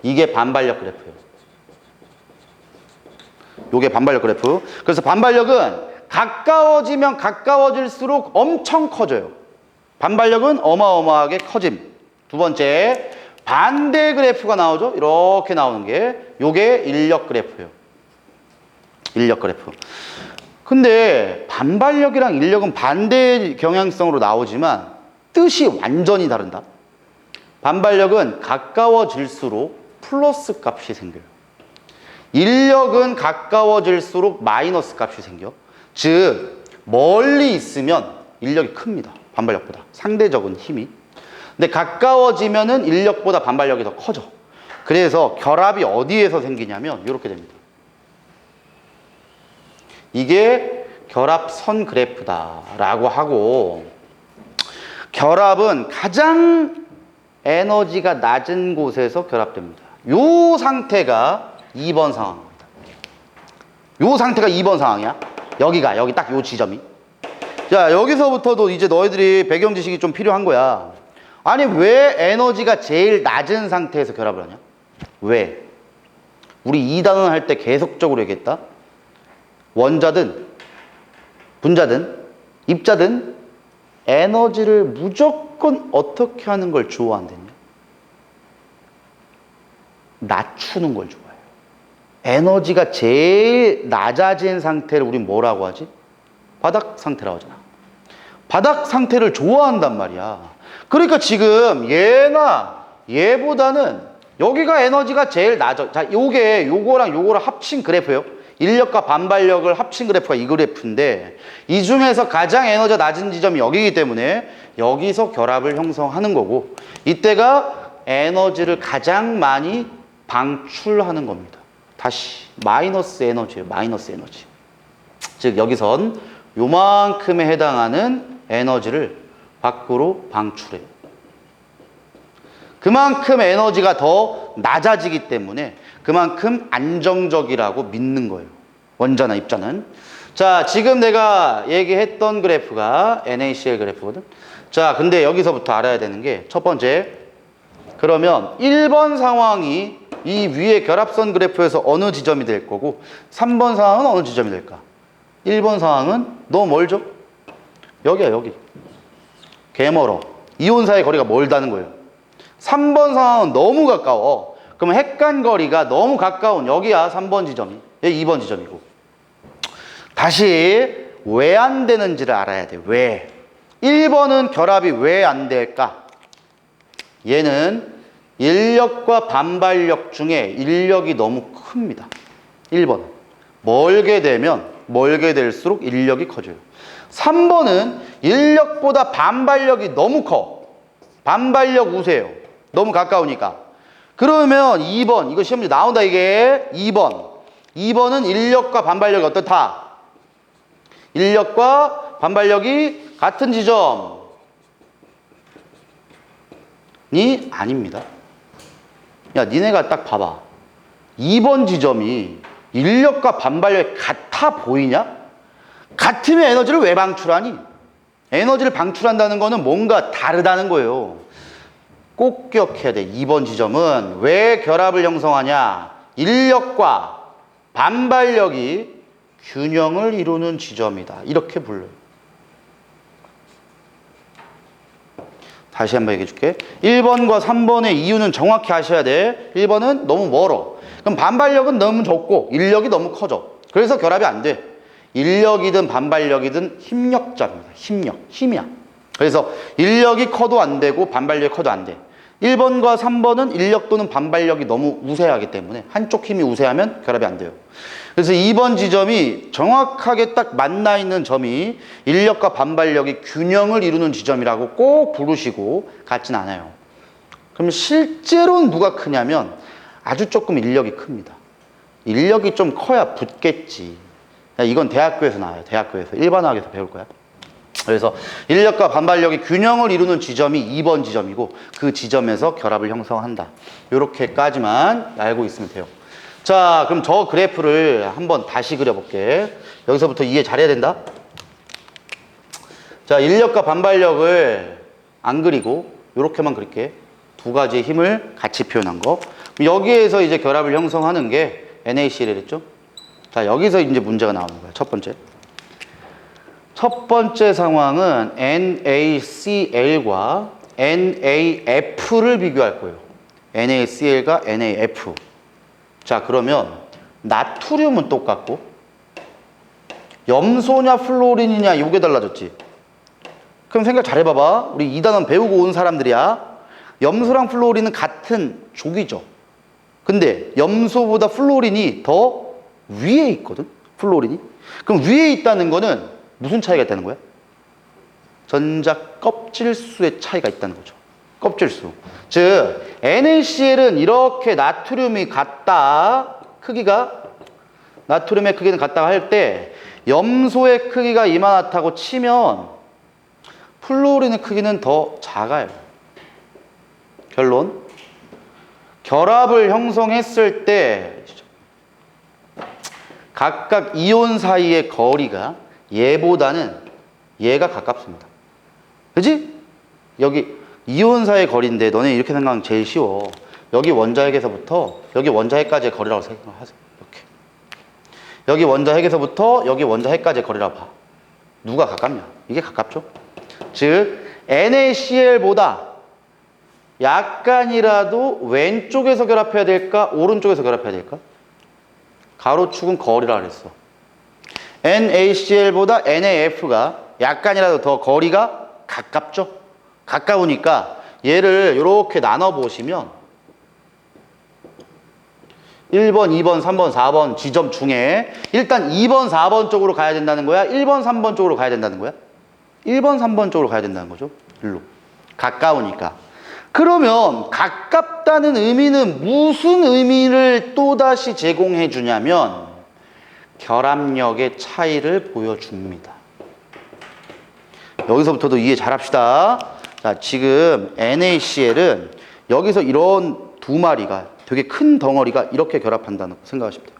이게 반발력 그래프예요. 요게 반발력 그래프. 그래서 반발력은 가까워지면 가까워질수록 엄청 커져요. 반발력은 어마어마하게 커짐. 두 번째, 반대 그래프가 나오죠. 이렇게 나오는 게 요게 인력 그래프예요. 인력 그래프. 근데 반발력이랑 인력은 반대 경향성으로 나오지만 뜻이 완전히 다른다. 반발력은 가까워질수록 플러스 값이 생겨요. 인력은 가까워질수록 마이너스 값이 생겨. 즉 멀리 있으면 인력이 큽니다. 반발력보다. 상대적인 힘이. 근데 가까워지면은 인력보다 반발력이 더 커져. 그래서 결합이 어디에서 생기냐면 이렇게 됩니다. 이게 결합선 그래프다라고 하고, 결합은 가장 에너지가 낮은 곳에서 결합됩니다. 요 상태가 2번 상황입니다. 요 상태가 2번 상황이야. 여기 딱 요 지점이. 자, 여기서부터도 이제 너희들이 배경 지식이 좀 필요한 거야. 아니, 왜 에너지가 제일 낮은 상태에서 결합을 하냐? 왜? 우리 2단원 할 때 계속적으로 얘기했다. 원자든 분자든 입자든 에너지를 무조건 어떻게 하는 걸 좋아한댔냐? 낮추는 걸 좋아해요. 에너지가 제일 낮아진 상태를 우린 뭐라고 하지? 바닥 상태라고 하잖아. 바닥 상태를 좋아한단 말이야. 그러니까 지금 얘나 얘보다는 여기가 에너지가 제일 낮아. 자, 요거랑 요거랑 합친 그래프예요. 인력과 반발력을 합친 그래프가 이 그래프인데 이 중에서 가장 에너지가 낮은 지점이 여기이기 때문에 여기서 결합을 형성하는 거고 이때가 에너지를 가장 많이 방출하는 겁니다. 다시 마이너스 에너지예요. 마이너스 에너지. 즉 여기선 요만큼에 해당하는 에너지를 밖으로 방출해요. 그만큼 에너지가 더 낮아지기 때문에 그만큼 안정적이라고 믿는 거예요. 원자나 입자는. 자, 지금 내가 얘기했던 그래프가 NaCl 그래프거든. 자, 근데 여기서부터 알아야 되는 게 첫 번째. 그러면 1번 상황이 이 위에 결합선 그래프에서 어느 지점이 될 거고 3번 상황은 어느 지점이 될까? 1번 상황은 너무 멀죠? 여기야, 여기. 개멀어. 이온 사이 거리가 멀다는 거예요. 3번 상황은 너무 가까워. 그러면 핵간 거리가 너무 가까운 여기야 3번 지점이. 여기 2번 지점이고. 다시 왜 안 되는지를 알아야 돼. 왜? 1번은 결합이 왜 안 될까? 얘는 인력과 반발력 중에 인력이 너무 큽니다. 1번. 멀게 되면 멀게 될수록 인력이 커져요. 3번은 인력보다 반발력이 너무 커. 반발력 우세요. 너무 가까우니까. 그러면 2번, 이거 시험지 나온다 이게. 2번은 인력과 반발력이 어떻다? 인력과 반발력이 같은 지점이 아닙니다. 야, 니네가 딱 봐봐. 2번 지점이 인력과 반발력이 같아 보이냐? 같으면 에너지를 왜 방출하니? 에너지를 방출한다는 거는 뭔가 다르다는 거예요. 꼭 기억해야 돼. 2번 지점은 왜 결합을 형성하냐? 인력과 반발력이 균형을 이루는 지점이다. 이렇게 불러요. 다시 한번 얘기해 줄게. 1번과 3번의 이유는 정확히 아셔야 돼. 1번은 너무 멀어. 그럼 반발력은 너무 적고 인력이 너무 커져. 그래서 결합이 안 돼. 인력이든 반발력이든 힘력자입니다. 힘이야. 그래서 인력이 커도 안 되고 반발력이 커도 안 돼. 1번과 3번은 인력 또는 반발력이 너무 우세하기 때문에 한쪽 힘이 우세하면 결합이 안 돼요. 그래서 2번 지점이 정확하게 딱 만나 있는 점이 인력과 반발력이 균형을 이루는 지점이라고 꼭 부르시고 같진 않아요. 그럼 실제로는 누가 크냐면 아주 조금 인력이 큽니다. 인력이 좀 커야 붙겠지. 이건 대학교에서 나와요. 대학교에서 일반화학에서 배울 거야. 그래서 인력과 반발력이 균형을 이루는 지점이 2번 지점이고 그 지점에서 결합을 형성한다. 이렇게까지만 알고 있으면 돼요. 자, 그럼 저 그래프를 한번 다시 그려볼게. 여기서부터 이해 잘해야 된다. 자, 인력과 반발력을 안 그리고 이렇게만 그릴게. 두 가지의 힘을 같이 표현한 거. 여기에서 이제 결합을 형성하는 게 NaCl이랬죠? 자, 여기서 이제 문제가 나오는 거야. 첫 번째. 첫 번째 상황은 NaCl과 NaF를 비교할 거예요. NaCl과 NaF. 자, 그러면 나트륨은 똑같고 염소냐 플로린이냐 이게 달라졌지. 그럼 생각 잘 해봐봐. 우리 2단원 배우고 온 사람들이야. 염소랑 플로린은 같은 족이죠. 근데 염소보다 플로린이 더 위에 있거든. 플로린이. 그럼 위에 있다는 거는 무슨 차이가 있다는 거야? 전자 껍질수의 차이가 있다는 거죠. 껍질수. 즉 NaCl은 이렇게 나트륨이 같다. 크기가 나트륨의 크기는 같다 할 때 염소의 크기가 이만하다고 치면 플로린의 크기는 더 작아요. 결론. 결합을 형성했을 때 각각 이온 사이의 거리가 얘보다는 얘가 가깝습니다. 그지? 여기 이온 사이의 거리인데 너네 이렇게 생각하면 제일 쉬워. 여기 원자핵에서부터 여기 원자핵까지의 거리라고 생각하세요. 이렇게. 여기 원자핵에서부터 여기 원자핵까지의 거리라고 봐. 누가 가깝냐? 이게 가깝죠? 즉 NaCl보다 약간이라도 왼쪽에서 결합해야 될까? 오른쪽에서 결합해야 될까? 가로축은 거리라 그랬어. NaCl보다 NaF가 약간이라도 더 거리가 가깝죠? 가까우니까 얘를 이렇게 나눠보시면 1번, 2번, 3번, 4번 지점 중에 일단 2번, 4번 쪽으로 가야 된다는 거야? 1번, 3번 쪽으로 가야 된다는 거야? 1번, 3번 쪽으로 가야 된다는 거죠. 일로. 가까우니까. 그러면 가깝다는 의미는 무슨 의미를 또다시 제공해 주냐면 결합력의 차이를 보여줍니다. 여기서부터도 이해 잘합시다. 자, 지금 NaCl은 여기서 이런 두 마리가 되게 큰 덩어리가 이렇게 결합한다는 거 생각하시면 돼요.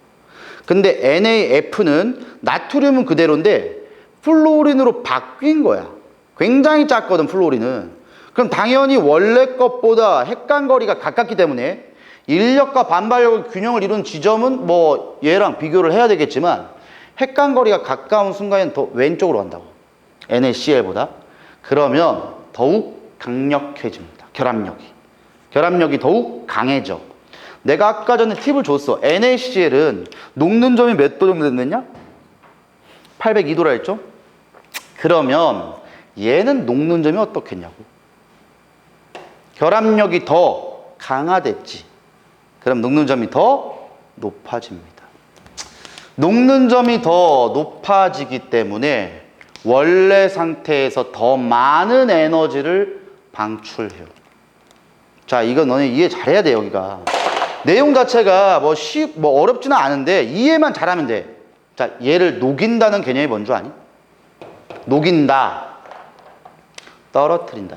근데 NaF는 나트륨은 그대로인데 플루오린으로 바뀐 거야. 굉장히 작거든, 플루오린은. 그럼 당연히 원래 것보다 핵간거리가 가깝기 때문에 인력과 반발력의 균형을 이룬 지점은 뭐 얘랑 비교를 해야 되겠지만 핵간거리가 가까운 순간엔 더 왼쪽으로 간다고. NaCl보다. 그러면 더욱 강력해집니다. 결합력이 더욱 강해져. 내가 아까 전에 팁을 줬어. NaCl은 녹는 점이 몇 도 정도 됐느냐? 802도라 했죠? 그러면 얘는 녹는 점이 어떻겠냐고. 결합력이 더 강화됐지. 그럼 녹는 점이 더 높아집니다. 녹는 점이 더 높아지기 때문에 원래 상태에서 더 많은 에너지를 방출해요. 자, 이거 너네 이해 잘해야 돼, 여기가. 내용 자체가 뭐 어렵지는 않은데 이해만 잘하면 돼. 자, 얘를 녹인다는 개념이 뭔 줄 아니? 녹인다, 떨어뜨린다.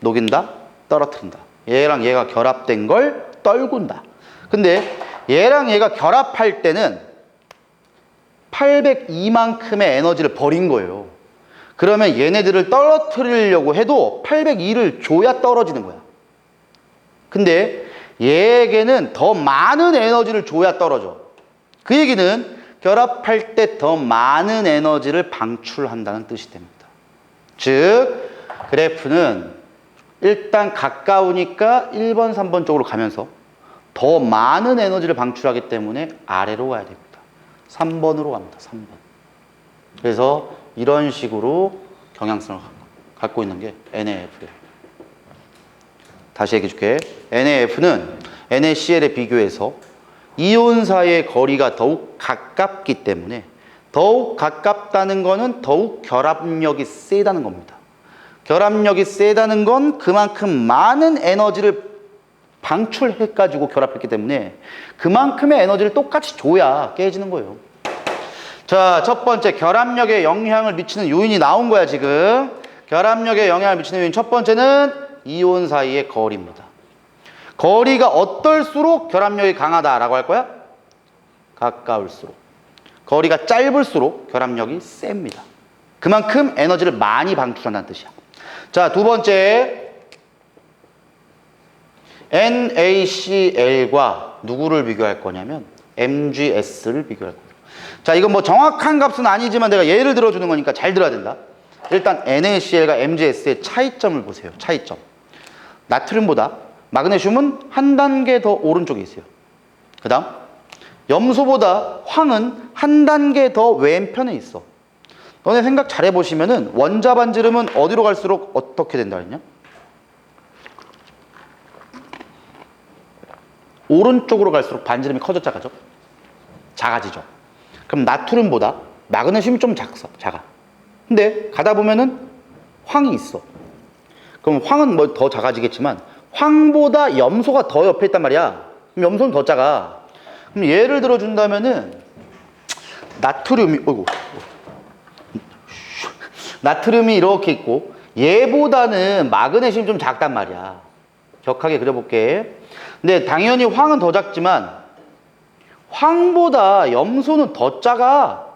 녹인다, 떨어뜨린다. 얘랑 얘가 결합된 걸 떨군다. 근데 얘랑 얘가 결합할 때는 802만큼의 에너지를 버린 거예요. 그러면 얘네들을 떨어뜨리려고 해도 802를 줘야 떨어지는 거야. 근데 얘에게는 더 많은 에너지를 줘야 떨어져. 그 얘기는 결합할 때 더 많은 에너지를 방출한다는 뜻이 됩니다. 즉 그래프는 일단 가까우니까 1번, 3번 쪽으로 가면서 더 많은 에너지를 방출하기 때문에 아래로 가야 됩니다. 3번으로 갑니다. 3번. 그래서 이런 식으로 경향성을 갖고 있는 게 NaF예요. 다시 얘기해 줄게. NaF는 NaCl에 비교해서 이온 사이의 거리가 더욱 가깝기 때문에 더욱 가깝다는 거는 더욱 결합력이 세다는 겁니다. 결합력이 세다는 건 그만큼 많은 에너지를 방출해가지고 결합했기 때문에 그만큼의 에너지를 똑같이 줘야 깨지는 거예요. 자, 첫 번째 결합력에 영향을 미치는 요인이 나온 거야 지금. 결합력에 영향을 미치는 요인 첫 번째는 이온 사이의 거리입니다. 거리가 어떨수록 결합력이 강하다라고 할 거야? 가까울수록. 거리가 짧을수록 결합력이 셉니다. 그만큼 에너지를 많이 방출한다는 뜻이야. 자, 두 번째 NaCl과 누구를 비교할 거냐면 MgS를 비교할 거예요. 자, 이건 뭐 정확한 값은 아니지만 내가 예를 들어주는 거니까 잘 들어야 된다. 일단 NaCl과 MgS의 차이점을 보세요. 차이점. 나트륨보다 마그네슘은 한 단계 더 오른쪽에 있어요. 그 다음 염소보다 황은 한 단계 더 왼편에 있어. 너네 생각 잘 해보시면은 원자 반지름은 어디로 갈수록 어떻게 된다 했냐? 오른쪽으로 갈수록 반지름이 커져 작아져? 작아지죠. 그럼 나트륨보다 마그네슘이 좀 작아. 근데 가다 보면은 황이 있어. 그럼 황은 뭐 더 작아지겠지만 황보다 염소가 더 옆에 있단 말이야. 그럼 염소는 더 작아. 그럼 예를 들어 준다면은 나트륨이 이렇게 있고 얘보다는 마그네슘이 좀 작단 말이야. 격하게 그려볼게. 근데 당연히 황은 더 작지만 황보다 염소는 더 작아.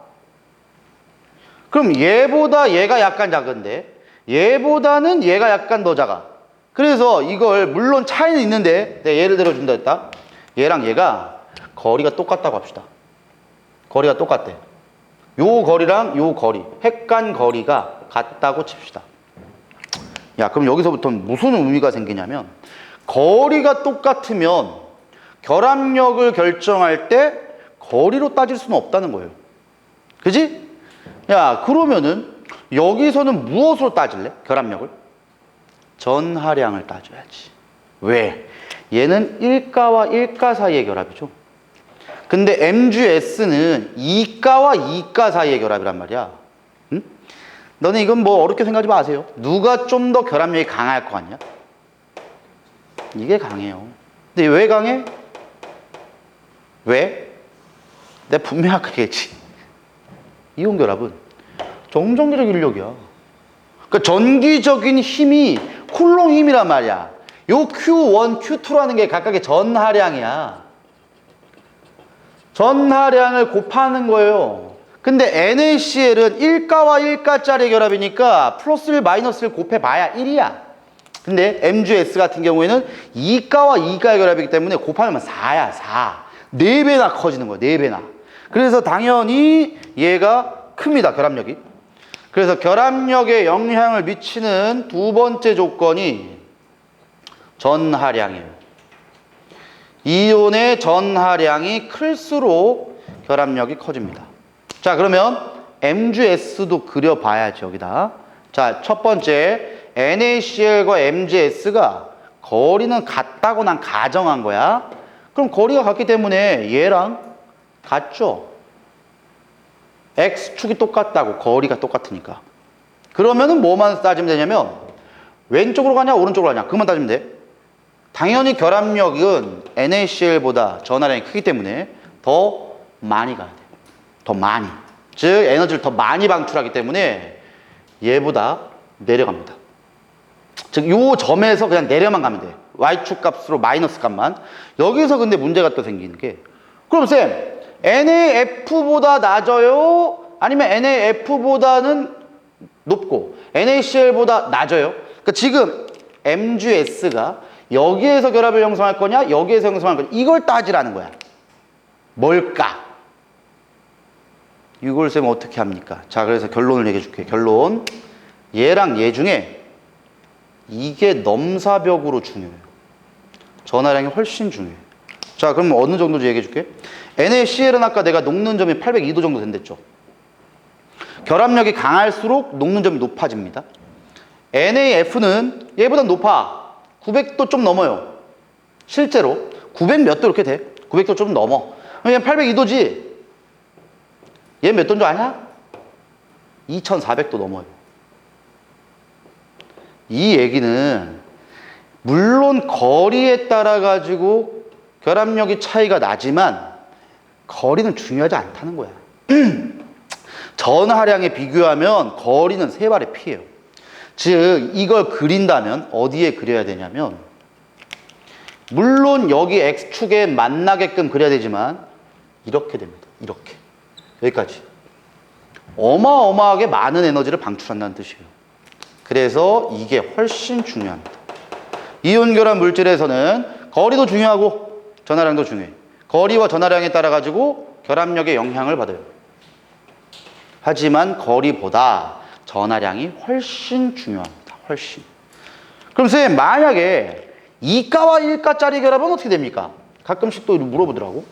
그럼 얘보다 얘가 약간 작은데 얘보다는 얘가 약간 더 작아. 그래서 이걸 물론 차이는 있는데 내가 예를 들어 준다 했다. 얘랑 얘가 거리가 똑같다고 합시다. 거리가 똑같대. 요 거리랑 요 거리, 핵간 거리가 같다고 칩시다. 야, 그럼 여기서부터 무슨 의미가 생기냐면 거리가 똑같으면 결합력을 결정할 때 거리로 따질 수는 없다는 거예요. 그지? 야, 그러면은 여기서는 무엇으로 따질래? 결합력을? 전하량을 따져야지. 왜? 얘는 1가와 1가 사이의 결합이죠. 근데 MGS는 2가와 2가 사이의 결합이란 말이야. 응? 너네 이건 뭐 어렵게 생각하지 마세요. 누가 좀 더 결합력이 강할 것 같냐? 이게 강해요. 근데 왜 강해? 왜? 내가 분명히 아까 얘기했지. 이온 결합은 정전기적 인력이야. 그러니까 전기적인 힘이 쿨롱 힘이란 말이야. 요 Q1, Q2라는 게 각각의 전하량이야. 전하량을 곱하는 거예요. 근데 NaCl은 1가와 1가짜리 결합이니까 플러스 1, 마이너스 1 곱해봐야 1이야. 근데 MgS 같은 경우에는 2가와 2가의 결합이기 때문에 곱하면 4야, 4. 4배나 커지는 거야, 4배나. 그래서 당연히 얘가 큽니다, 결합력이. 그래서 결합력에 영향을 미치는 두 번째 조건이 전하량이에요. 이온의 전하량이 클수록 결합력이 커집니다. 자, 그러면 MgS도 그려봐야지, 여기다. 자, 첫 번째 NaCl과 MgS가 거리는 같다고 난 가정한 거야. 그럼 거리가 같기 때문에 얘랑 같죠? X축이 똑같다고, 거리가 똑같으니까. 그러면은 뭐만 따지면 되냐면 왼쪽으로 가냐 오른쪽으로 가냐 그것만 따지면 돼. 당연히 결합력은 NaCl보다 전하량이 크기 때문에 더 많이 가야 돼. 더 많이. 즉 에너지를 더 많이 방출하기 때문에 얘보다 내려갑니다. 즉 요 점에서 그냥 내려만 가면 돼. Y축 값으로 마이너스 값만. 여기서 근데 문제가 또 생기는 게, 그럼 쌤 NaF보다 낮아요? 아니면 NaF보다는 높고 NaCl보다 낮아요? 그러니까 지금 MgS가 여기에서 결합을 형성할 거냐 여기에서 형성할 거냐 이걸 따지라는 거야. 뭘까? 이걸 쌤 어떻게 합니까? 자, 그래서 결론을 얘기해 줄게. 결론. 얘랑 얘 중에 이게 넘사벽으로 중요해요. 전하량이 훨씬 중요해요. 자, 그럼 어느 정도인지 얘기해 줄게. NaCl은 아까 내가 녹는 점이 802도 정도 된댔죠. 결합력이 강할수록 녹는 점이 높아집니다. NaF는 얘보다 높아. 900도 좀 넘어요. 실제로 900 몇 도 이렇게 돼. 900도 좀 넘어. 얘는 802도지. 얘 몇 도인 줄 아냐? 2400도 넘어요. 이 얘기는 물론 거리에 따라 가지고 결합력이 차이가 나지만 거리는 중요하지 않다는 거야. 전하량에 비교하면 거리는 3발의 피예요. 즉 이걸 그린다면 어디에 그려야 되냐면, 물론 여기 X축에 만나게끔 그려야 되지만 이렇게 됩니다. 이렇게. 여기까지. 어마어마하게 많은 에너지를 방출한다는 뜻이에요. 그래서 이게 훨씬 중요합니다. 이온 결합 물질에서는 거리도 중요하고 전하량도 중요해. 거리와 전하량에 따라 가지고 결합력에 영향을 받아요. 하지만 거리보다 전하량이 훨씬 중요합니다. 훨씬. 그럼 선생님 만약에 2가와 1가짜리 결합은 어떻게 됩니까? 가끔씩 또 물어보더라고.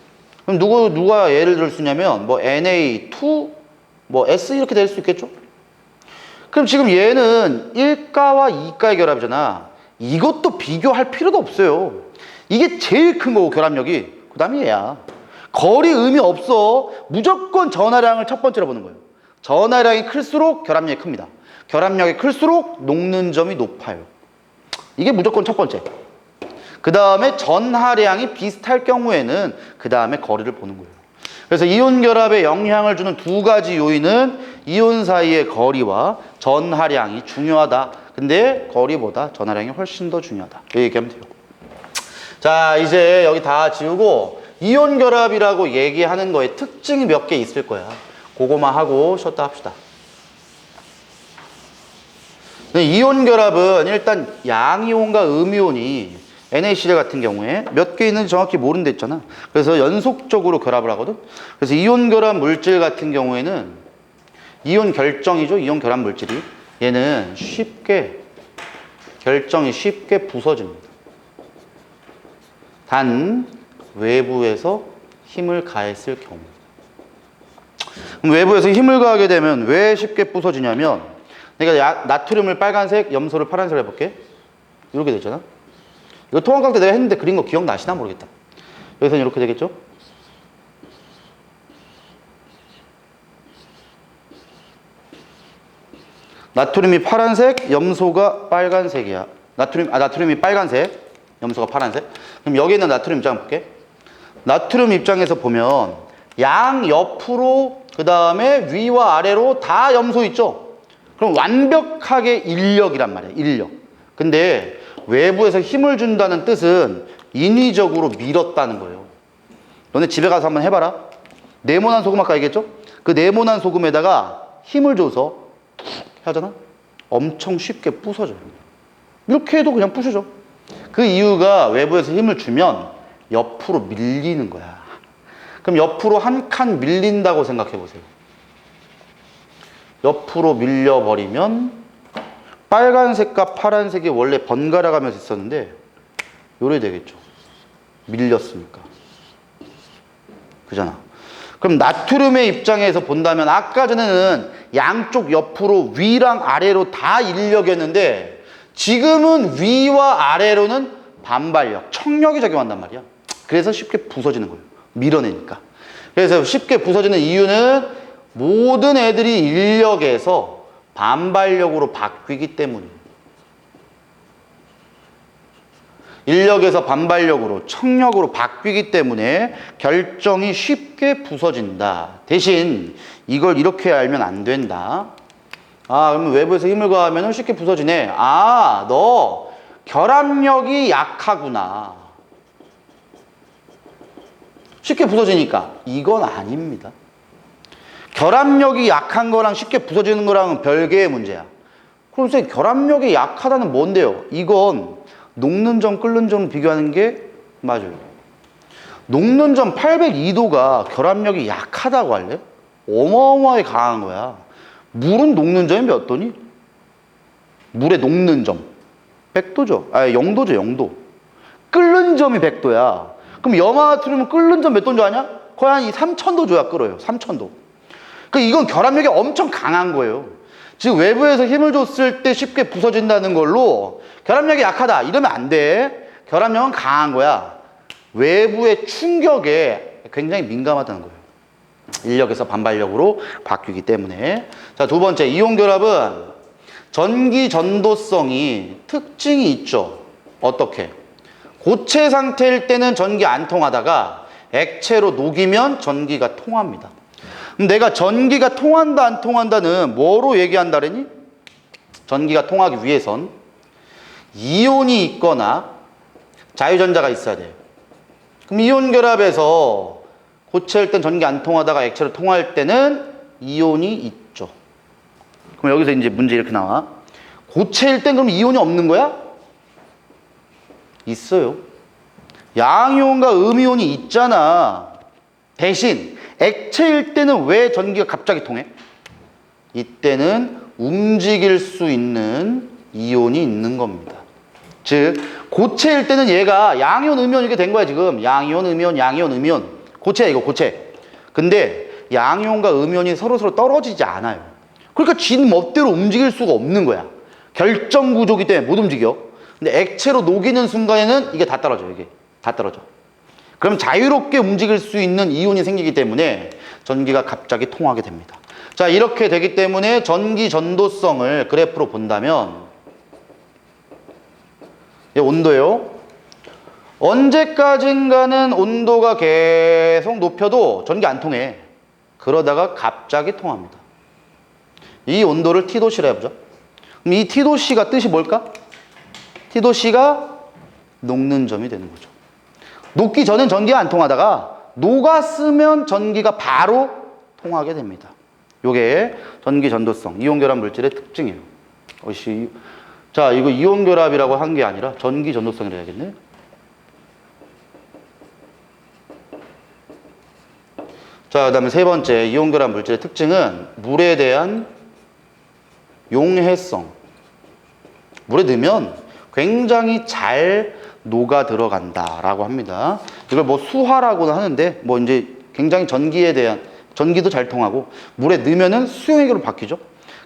그럼 누가 예를 들 수 있냐면 뭐 Na2 뭐 S 이렇게 될 수 있겠죠? 그럼 지금 얘는 1가와 2가의 결합이잖아. 이것도 비교할 필요도 없어요. 이게 제일 큰 거고 결합력이. 그 다음에 얘야. 거리 의미 없어. 무조건 전하량을 첫 번째로 보는 거예요. 전하량이 클수록 결합력이 큽니다. 결합력이 클수록 녹는 점이 높아요. 이게 무조건 첫 번째. 그 다음에 전하량이 비슷할 경우에는 그 다음에 거리를 보는 거예요. 그래서 이온 결합에 영향을 주는 두 가지 요인은 이온 사이의 거리와 전하량이 중요하다. 근데 거리보다 전하량이 훨씬 더 중요하다. 이렇게 얘기하면 돼요. 자, 이제 여기 다 지우고 이온 결합이라고 얘기하는 거에 특징이 몇 개 있을 거야. 그거만 하고 쉬었다 합시다. 이온 결합은 일단 양이온과 음이온이 NaCl 같은 경우에 몇 개 있는지 정확히 모른다 했잖아. 그래서 연속적으로 결합을 하거든. 그래서 이온 결합 물질 같은 경우에는 이온 결정이죠. 이온 결합 물질이. 얘는 쉽게 결정이 쉽게 부서집니다. 단 외부에서 힘을 가했을 경우. 그럼 외부에서 힘을 가하게 되면 왜 쉽게 부서지냐면, 내가 나트륨을 빨간색, 염소를 파란색으로 해볼게. 이렇게 됐잖아. 이거 통합각 때 내가 했는데 그린 거 기억나시나 모르겠다. 여기서는 이렇게 되겠죠? 나트륨이 파란색, 염소가 빨간색이야. 나트륨이 빨간색, 염소가 파란색. 그럼 여기 있는 나트륨 입장 볼게. 나트륨 입장에서 보면 양 옆으로, 그 다음에 위와 아래로 다 염소 있죠? 그럼 완벽하게 인력이란 말이야, 인력. 근데 외부에서 힘을 준다는 뜻은 인위적으로 밀었다는 거예요. 너네 집에 가서 한번 해봐라. 네모난 소금 아까 얘기했죠? 그 네모난 소금에다가 힘을 줘서 툭 하잖아? 엄청 쉽게 부서져요. 이렇게 해도 그냥 부서져. 그 이유가 외부에서 힘을 주면 옆으로 밀리는 거야. 그럼 옆으로 한 칸 밀린다고 생각해 보세요. 옆으로 밀려버리면 빨간색과 파란색이 원래 번갈아 가면서 있었는데 요래 되겠죠. 밀렸으니까. 그잖아. 그럼 나트륨의 입장에서 본다면 아까 전에는 양쪽 옆으로 위랑 아래로 다 인력이었는데 지금은 위와 아래로는 반발력, 청력이 작용한단 말이야. 그래서 쉽게 부서지는 거예요. 밀어내니까. 그래서 쉽게 부서지는 이유는 모든 애들이 인력에서 반발력으로 바뀌기 때문이에요. 인력에서 반발력으로, 청력으로 바뀌기 때문에 결정이 쉽게 부서진다. 대신 이걸 이렇게 알면 안 된다. 아, 그러면 외부에서 힘을 가하면 쉽게 부서지네. 아, 너 결합력이 약하구나. 쉽게 부서지니까. 이건 아닙니다. 결합력이 약한 거랑 쉽게 부서지는 거랑은 별개의 문제야. 그럼 선생님, 결합력이 약하다는 뭔데요? 이건 녹는 점, 끓는 점 비교하는 게 맞아요. 녹는 점 802도가 결합력이 약하다고 할래? 어마어마하게 강한 거야. 물은 녹는 점이 몇 도니? 물의 녹는 점 100도죠. 아, 0도죠, 0도. 끓는 점이 100도야. 그럼 염화나트륨은 끓는 점 몇 도인 줄 아냐? 거의 한 3000도 줘야 끓어요. 3000도. 그러니까 이건 결합력이 엄청 강한 거예요. 지금 외부에서 힘을 줬을 때 쉽게 부서진다는 걸로 결합력이 약하다 이러면 안 돼. 결합력은 강한 거야. 외부의 충격에 굉장히 민감하다는 거예요. 인력에서 반발력으로 바뀌기 때문에. 자, 두 번째, 이온결합은 전기 전도성이 특징이 있죠. 어떻게? 고체 상태일 때는 전기 안 통하다가 액체로 녹이면 전기가 통합니다. 그럼 내가 전기가 통한다 안 통한다는 뭐로 얘기한다 그랬니? 전기가 통하기 위해선 이온이 있거나 자유전자가 있어야 돼요. 그럼 이온결합에서 고체일 땐 전기 안 통하다가 액체로 통할 때는 이온이 있죠. 그럼 여기서 이제 문제 이렇게 나와. 고체일 땐 그럼 이온이 없는 거야? 있어요. 양이온과 음이온이 있잖아. 대신 액체일 때는 왜 전기가 갑자기 통해? 이때는 움직일 수 있는 이온이 있는 겁니다. 즉 고체일 때는 얘가 양이온, 음이온 이렇게 된 거야 지금. 양이온, 음이온, 양이온, 음이온. 고체야 이거 고체. 근데 양이온과 음이온이 서로서로 떨어지지 않아요. 그러니까 지 멋대로 움직일 수가 없는 거야. 결정 구조기 때문에 못 움직여. 근데 액체로 녹이는 순간에는 이게 다 떨어져. 이게 다 떨어져. 그럼 자유롭게 움직일 수 있는 이온이 생기기 때문에 전기가 갑자기 통하게 됩니다. 자, 이렇게 되기 때문에 전기 전도성을 그래프로 본다면 이 온도예요. 언제까지인가는 온도가 계속 높여도 전기 안 통해. 그러다가 갑자기 통합니다. 이 온도를 T도씨라 해보자. 그럼 이 T도씨가 뜻이 뭘까? T도씨가 녹는 점이 되는 거죠. 녹기 전엔 전기가 안 통하다가 녹았으면 전기가 바로 통하게 됩니다. 요게 전기 전도성, 이온결합 물질의 특징이에요. 자, 이거 이온결합이라고 한 게 아니라 전기 전도성이라 해야겠네. 자, 그 다음에 세 번째, 이온결합 물질의 특징은 물에 대한 용해성. 물에 넣으면 굉장히 잘 녹아 들어간다라고 합니다. 이걸 뭐 수화라고는 하는데 뭐 이제 굉장히 전기도 잘 통하고 물에 넣으면은 수용액으로 바뀌죠.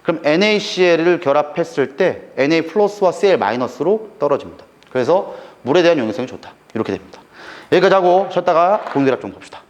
그럼 NaCl을 결합했을 때 Na 플러스와 Cl 마이너스로 떨어집니다. 그래서 물에 대한 용이성이 좋다. 이렇게 됩니다. 여기까지 하고 쉬었다가 공기랍 좀 봅시다.